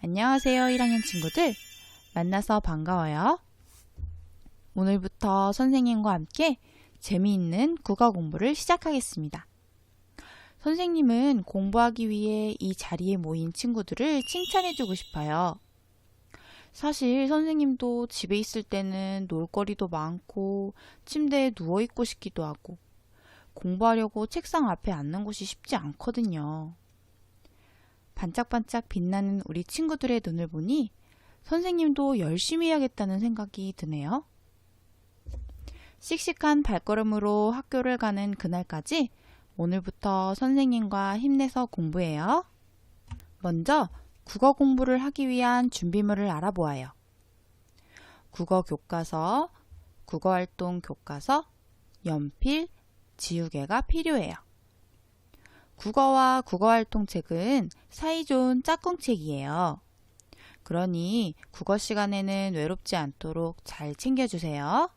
안녕하세요 1학년 친구들, 만나서 반가워요. 오늘부터 선생님과 함께 재미있는 국어 공부를 시작하겠습니다. 선생님은 공부하기 위해 이 자리에 모인 친구들을 칭찬해주고 싶어요. 사실 선생님도 집에 있을 때는 놀거리도 많고 침대에 누워있고 싶기도 하고 공부하려고 책상 앞에 앉는 곳이 쉽지 않거든요. 반짝반짝 빛나는 우리 친구들의 눈을 보니 선생님도 열심히 해야겠다는 생각이 드네요. 씩씩한 발걸음으로 학교를 가는 그날까지 오늘부터 선생님과 힘내서 공부해요. 먼저 국어 공부를 하기 위한 준비물을 알아보아요. 국어 교과서, 국어활동 교과서, 연필, 지우개가 필요해요. 국어와 국어활동책은 사이좋은 짝꿍책이에요. 그러니 국어 시간에는 외롭지 않도록 잘 챙겨주세요.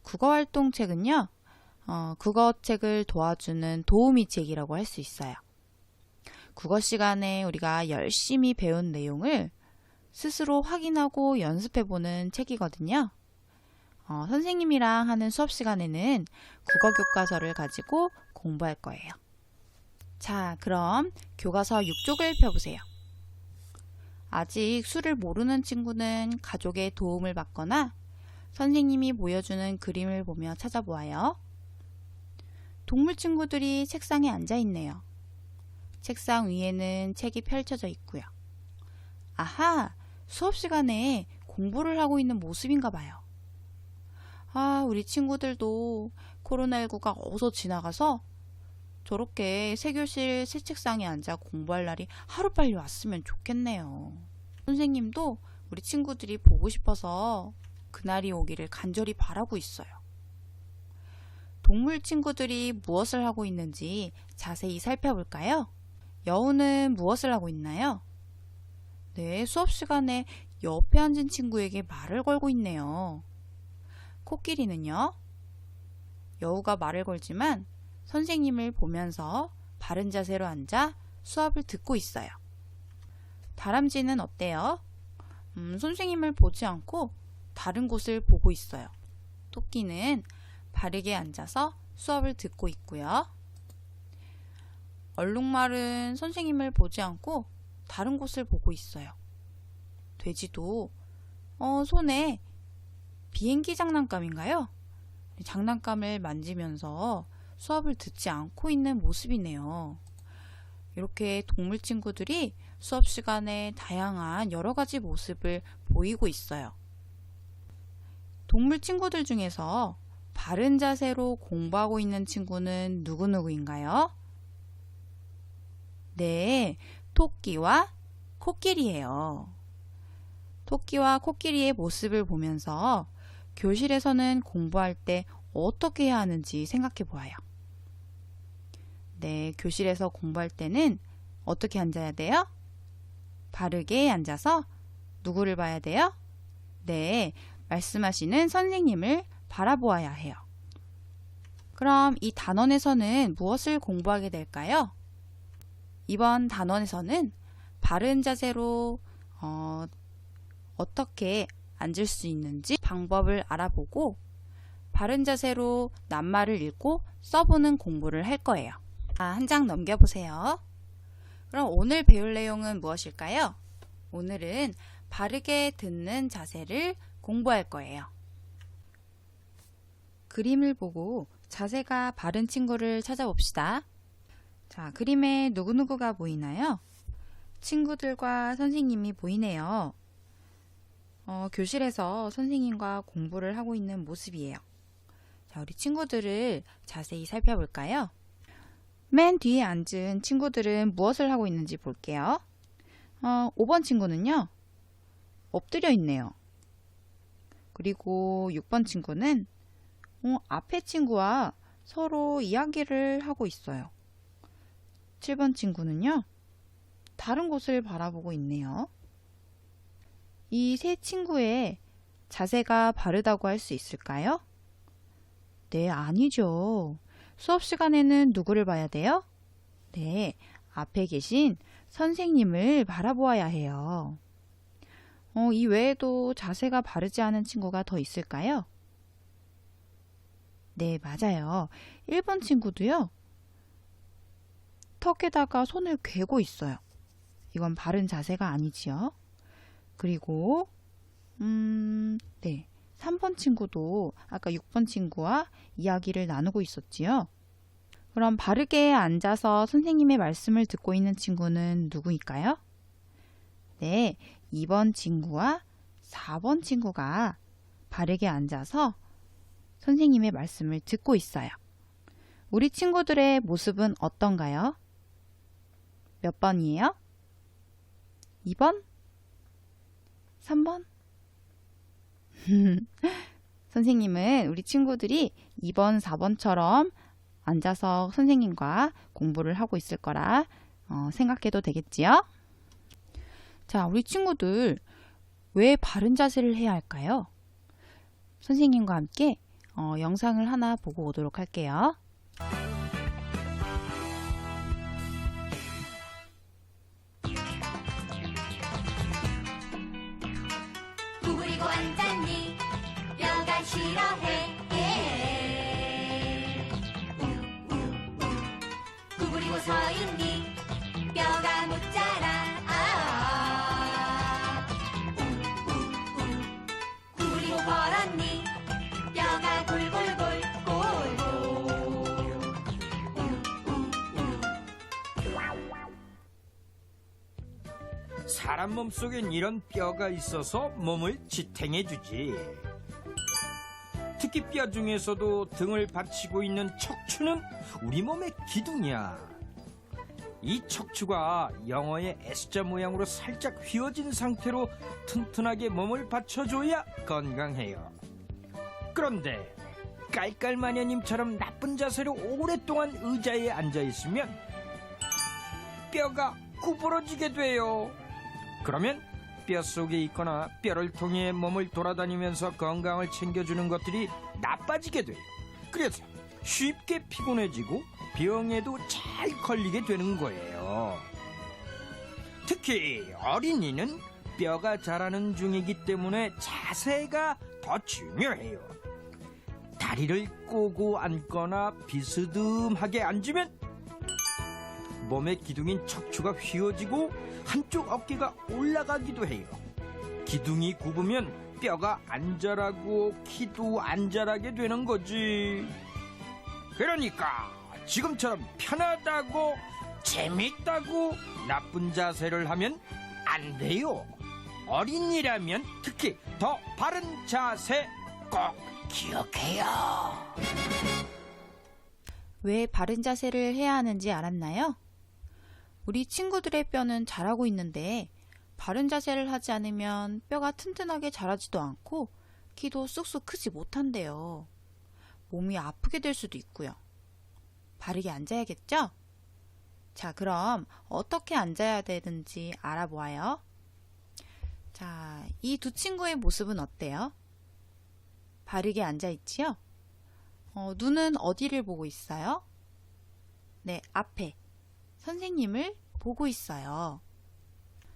국어활동책은요, 국어책을 도와주는 도우미 책이라고 할 수 있어요. 국어 시간에 우리가 열심히 배운 내용을 스스로 확인하고 연습해보는 책이거든요. 선생님이랑 하는 수업 시간에는 국어 교과서를 가지고 공부할 거예요. 자, 그럼 교과서 6쪽을 펴보세요. 아직 수를 모르는 친구는 가족의 도움을 받거나 선생님이 보여주는 그림을 보며 찾아보아요. 동물 친구들이 책상에 앉아 있네요. 책상 위에는 책이 펼쳐져 있고요. 아하! 수업 시간에 공부를 하고 있는 모습인가 봐요. 우리 친구들도 코로나19가 어서 지나가서 저렇게 새 교실 새 책상에 앉아 공부할 날이 하루빨리 왔으면 좋겠네요. 선생님도 우리 친구들이 보고 싶어서 그날이 오기를 간절히 바라고 있어요. 동물 친구들이 무엇을 하고 있는지 자세히 살펴볼까요? 여우는 무엇을 하고 있나요? 네, 수업 시간에 옆에 앉은 친구에게 말을 걸고 있네요. 코끼리는요? 여우가 말을 걸지만 선생님을 보면서 바른 자세로 앉아 수업을 듣고 있어요. 다람쥐는 어때요? 선생님을 보지 않고 다른 곳을 보고 있어요. 토끼는 바르게 앉아서 수업을 듣고 있고요. 얼룩말은 선생님을 보지 않고 다른 곳을 보고 있어요. 돼지도 손에 비행기 장난감인가요? 장난감을 만지면서 수업을 듣지 않고 있는 모습이네요. 이렇게 동물 친구들이 수업 시간에 다양한 여러 가지 모습을 보이고 있어요. 동물 친구들 중에서 바른 자세로 공부하고 있는 친구는 누구누구인가요? 네, 토끼와 코끼리예요. 토끼와 코끼리의 모습을 보면서 교실에서는 공부할 때 어떻게 해야 하는지 생각해 보아요. 네, 교실에서 공부할 때는 어떻게 앉아야 돼요? 바르게 앉아서 누구를 봐야 돼요? 네, 말씀하시는 선생님을 바라보아야 해요. 그럼 이 단원에서는 무엇을 공부하게 될까요? 이번 단원에서는 바른 자세로 어떻게 앉을 수 있는지 방법을 알아보고 바른 자세로 낱말을 읽고 써보는 공부를 할 거예요. 한 장 넘겨보세요. 그럼 오늘 배울 내용은 무엇일까요? 오늘은 바르게 듣는 자세를 공부할 거예요. 그림을 보고 자세가 바른 친구를 찾아봅시다. 자, 그림에 누구누구가 보이나요? 친구들과 선생님이 보이네요. 교실에서 선생님과 공부를 하고 있는 모습이에요. 자, 우리 친구들을 자세히 살펴볼까요? 맨 뒤에 앉은 친구들은 무엇을 하고 있는지 볼게요. 5번 친구는요, 엎드려 있네요. 그리고 6번 친구는 앞에 친구와 서로 이야기를 하고 있어요. 7번 친구는요, 다른 곳을 바라보고 있네요. 이 세 친구의 자세가 바르다고 할 수 있을까요? 네, 아니죠. 수업 시간에는 누구를 봐야 돼요? 네, 앞에 계신 선생님을 바라보아야 해요. 이 외에도 자세가 바르지 않은 친구가 더 있을까요? 네, 맞아요. 1번 친구도요. 턱에다가 손을 괴고 있어요. 이건 바른 자세가 아니지요. 그리고 네, 3번 친구도 아까 6번 친구와 이야기를 나누고 있었지요. 그럼 바르게 앉아서 선생님의 말씀을 듣고 있는 친구는 누구일까요? 네, 2번 친구와 4번 친구가 바르게 앉아서 선생님의 말씀을 듣고 있어요. 우리 친구들의 모습은 어떤가요? 몇 번이에요? 2번? 3번? 선생님은 우리 친구들이 2번, 4번처럼 앉아서 선생님과 공부를 하고 있을 거라 생각해도 되겠지요? 자, 우리 친구들 왜 바른 자세를 해야 할까요? 선생님과 함께 영상을 하나 보고 오도록 할게요. 구부리고 앉았니? 뼈가 싫어해. 구부리고 서 있니? 뼈가 못 자라. 구부리고 걸었니? 뼈가 골골골 사람 몸속엔 이런 뼈가 있어서 몸을 지탱해주지. 특히 뼈 중에서도 등을 받치고 있는 척추는 우리 몸의 기둥이야. 이 척추가 영어의 S자 모양으로 살짝 휘어진 상태로 튼튼하게 몸을 받쳐줘야 건강해요. 그런데 깔깔마녀님처럼 나쁜 자세로 오랫동안 의자에 앉아있으면 뼈가 구부러지게 돼요. 그러면 뼛속에 있거나 뼈를 통해 몸을 돌아다니면서 건강을 챙겨주는 것들이 나빠지게 돼요. 그래서 쉽게 피곤해지고 병에도 잘 걸리게 되는 거예요. 특히 어린이는 뼈가 자라는 중이기 때문에 자세가 더 중요해요. 다리를 꼬고 앉거나 비스듬하게 앉으면 몸의 기둥인 척추가 휘어지고 한쪽 어깨가 올라가기도 해요. 기둥이 굽으면 뼈가 안 자라고 키도 안 자라게 되는 거지. 그러니까 지금처럼 편하다고 재밌다고 나쁜 자세를 하면 안 돼요. 어린이라면 특히 더 바른 자세 꼭 기억해요. 왜 바른 자세를 해야 하는지 알았나요? 우리 친구들의 뼈는 자라고 있는데 바른 자세를 하지 않으면 뼈가 튼튼하게 자라지도 않고 키도 쑥쑥 크지 못한대요. 몸이 아프게 될 수도 있고요. 바르게 앉아야겠죠? 자, 그럼 어떻게 앉아야 되는지 알아보아요. 자, 이 두 친구의 모습은 어때요? 바르게 앉아있지요? 눈은 어디를 보고 있어요? 네, 앞에 선생님을 보고 있어요.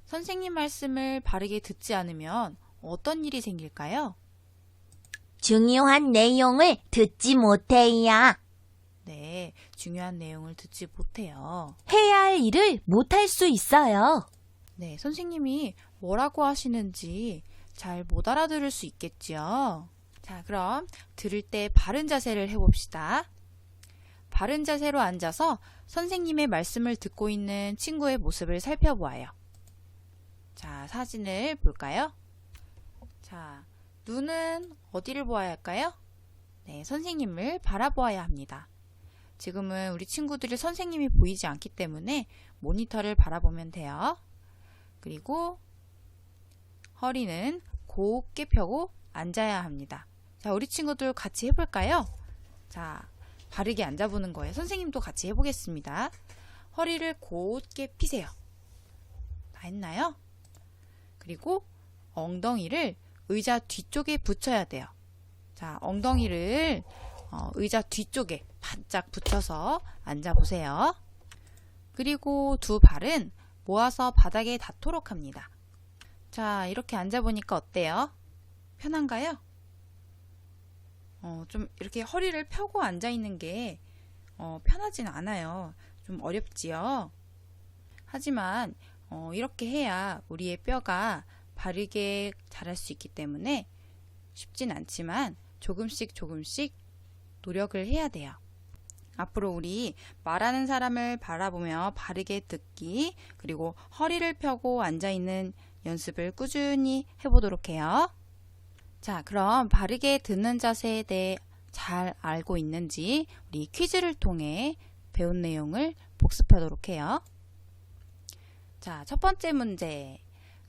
선생님 말씀을 바르게 듣지 않으면 어떤 일이 생길까요? 중요한 내용을 듣지 못해요. 네, 중요한 내용을 듣지 못해요. 해야 할 일을 못할 수 있어요. 네, 선생님이 뭐라고 하시는지 잘 못 알아들을 수 있겠지요. 자, 그럼 들을 때 바른 자세를 해봅시다. 바른 자세로 앉아서 선생님의 말씀을 듣고 있는 친구의 모습을 살펴보아요. 자, 사진을 볼까요? 자, 눈은 어디를 보아야 할까요? 네, 선생님을 바라보아야 합니다. 지금은 우리 친구들이 선생님이 보이지 않기 때문에 모니터를 바라보면 돼요. 그리고 허리는 곧게 펴고 앉아야 합니다. 자, 우리 친구들 같이 해볼까요? 자, 바르게 앉아보는 거예요. 선생님도 같이 해보겠습니다. 허리를 곧게 피세요. 다 했나요? 그리고 엉덩이를 의자 뒤쪽에 붙여야 돼요. 자, 엉덩이를 의자 뒤쪽에 바짝 붙여서 앉아보세요. 그리고 두 발은 모아서 바닥에 닿도록 합니다. 자, 이렇게 앉아보니까 어때요? 편한가요? 좀 이렇게 허리를 펴고 앉아있는 게 편하진 않아요. 좀 어렵지요? 하지만 이렇게 해야 우리의 뼈가 바르게 자랄 수 있기 때문에 쉽진 않지만 조금씩 노력을 해야 돼요. 앞으로 우리 말하는 사람을 바라보며 바르게 듣기, 그리고 허리를 펴고 앉아있는 연습을 꾸준히 해보도록 해요. 자, 그럼 바르게 듣는 자세에 대해 잘 알고 있는지 우리 퀴즈를 통해 배운 내용을 복습하도록 해요. 자, 첫 번째 문제.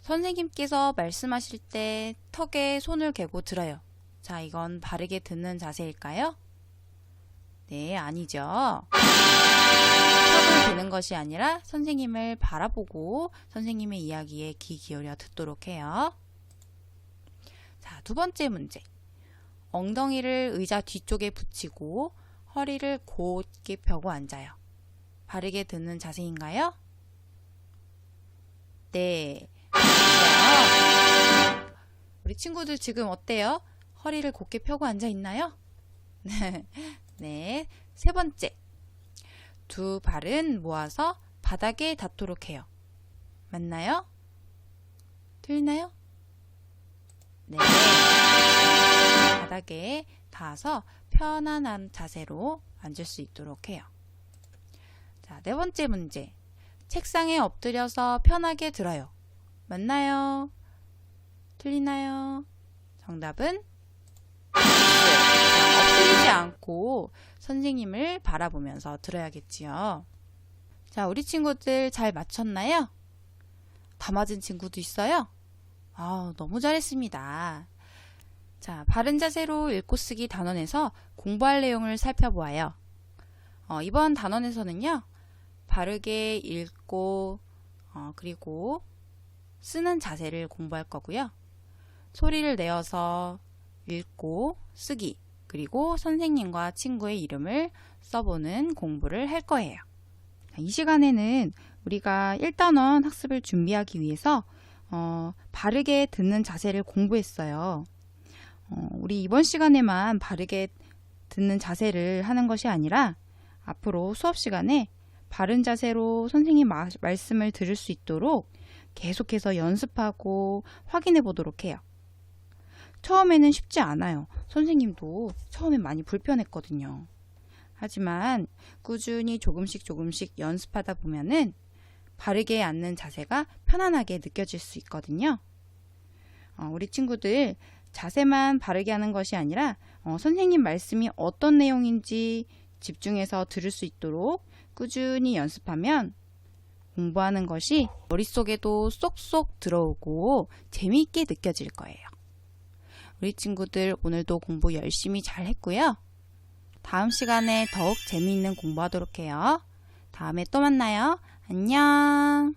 선생님께서 말씀하실 때 턱에 손을 개고 들어요. 자, 이건 바르게 듣는 자세일까요? 네, 아니죠. 턱을 드는 것이 아니라 선생님을 바라보고 선생님의 이야기에 귀 기울여 듣도록 해요. 자, 두 번째 문제. 엉덩이를 의자 뒤쪽에 붙이고 허리를 곧게 펴고 앉아요. 바르게 듣는 자세인가요? 네. 맞아요. 우리 친구들 지금 어때요? 허리를 곧게 펴고 앉아 있나요? 네. 세 번째. 두 발은 모아서 바닥에 닿도록 해요. 맞나요? 틀리나요? 네. 바닥에 닿아서 편안한 자세로 앉을 수 있도록 해요. 자, 네 번째 문제. 책상에 엎드려서 편하게 들어요. 맞나요? 틀리나요? 정답은 엎드리지 않고 선생님을 바라보면서 들어야겠지요. 자, 우리 친구들 잘 맞췄나요? 다 맞은 친구도 있어요? 너무 잘했습니다. 자, 바른 자세로 읽고 쓰기 단원에서 공부할 내용을 살펴보아요. 이번 단원에서는요, 바르게 읽고 그리고 쓰는 자세를 공부할 거고요. 소리를 내어서 읽고 쓰기, 그리고 선생님과 친구의 이름을 써보는 공부를 할 거예요. 이 시간에는 우리가 1단원 학습을 준비하기 위해서 바르게 듣는 자세를 공부했어요. 우리 이번 시간에만 바르게 듣는 자세를 하는 것이 아니라 앞으로 수업 시간에 바른 자세로 선생님 말씀을 들을 수 있도록 계속해서 연습하고 확인해 보도록 해요. 처음에는 쉽지 않아요. 선생님도 처음엔 많이 불편했거든요. 하지만 꾸준히 조금씩 연습하다 보면은 바르게 앉는 자세가 편안하게 느껴질 수 있거든요. 우리 친구들 자세만 바르게 하는 것이 아니라 선생님 말씀이 어떤 내용인지 집중해서 들을 수 있도록 꾸준히 연습하면 공부하는 것이 머릿속에도 쏙쏙 들어오고 재미있게 느껴질 거예요. 우리 친구들 오늘도 공부 열심히 잘 했고요. 다음 시간에 더욱 재미있는 공부하도록 해요. 다음에 또 만나요. 안녕.